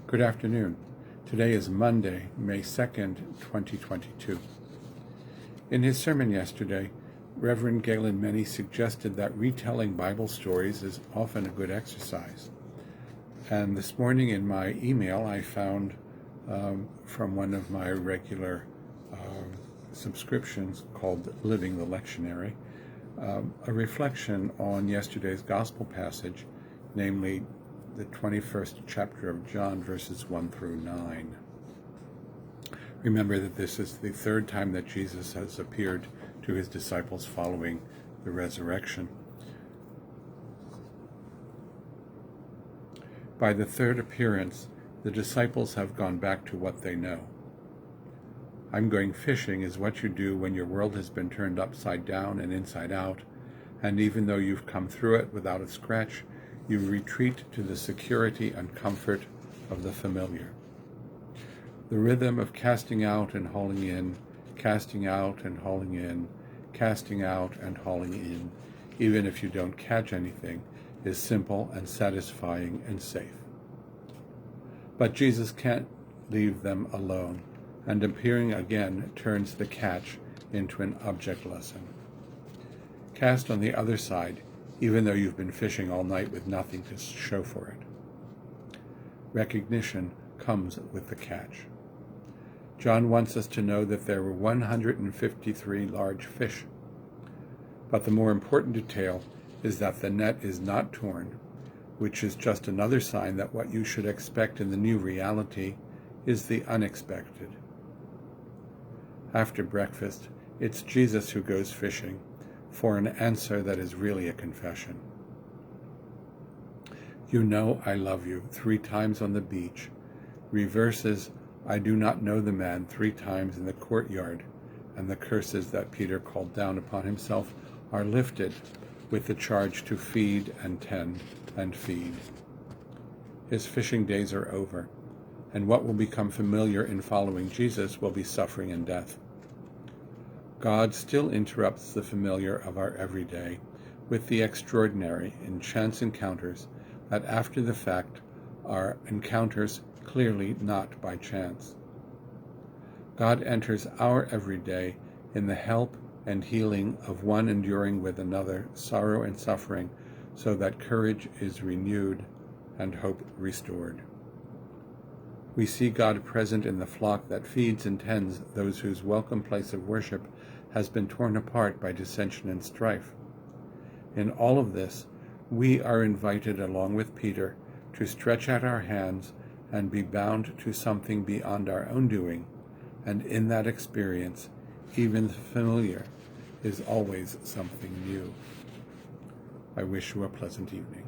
Good afternoon. Today is Monday, May 2nd, 2022. In his sermon yesterday, Reverend Galen Meny suggested that retelling Bible stories is often a good exercise. And this morning in my email, I found from one of my regular subscriptions called Living the Lectionary, a reflection on yesterday's gospel passage, namely the 21st chapter of John, verses 1 through 9. Remember that this is the third time that Jesus has appeared to his disciples following the resurrection. By the third appearance, the disciples have gone back to what they know. I'm going fishing is what you do when your world has been turned upside down and inside out, and even though you've come through it without a scratch, you retreat to the security and comfort of the familiar. The rhythm of casting out and hauling in, casting out and hauling in, casting out and hauling in, even if you don't catch anything, is simple and satisfying and safe. But Jesus can't leave them alone, and appearing again turns the catch into an object lesson. Cast on the other side, even though you've been fishing all night with nothing to show for it. Recognition comes with the catch. John wants us to know that there were 153 large fish. But the more important detail is that the net is not torn, which is just another sign that what you should expect in the new reality is the unexpected. After breakfast, it's Jesus who goes fishing for an answer that is really a confession. You know I love you 3 times on the beach, reverses I do not know the man 3 times in the courtyard, and the curses that Peter called down upon himself are lifted with the charge to feed and tend and feed. His fishing days are over, and what will become familiar in following Jesus will be suffering and death. God still interrupts the familiar of our everyday with the extraordinary in chance encounters that after the fact are encounters clearly not by chance. God enters our everyday in the help and healing of one enduring with another sorrow and suffering, so that courage is renewed and hope restored. We see God present in the flock that feeds and tends those whose welcome place of worship has been torn apart by dissension and strife. In all of this, we are invited, along with Peter, to stretch out our hands and be bound to something beyond our own doing, and in that experience, even the familiar is always something new. I wish you a pleasant evening.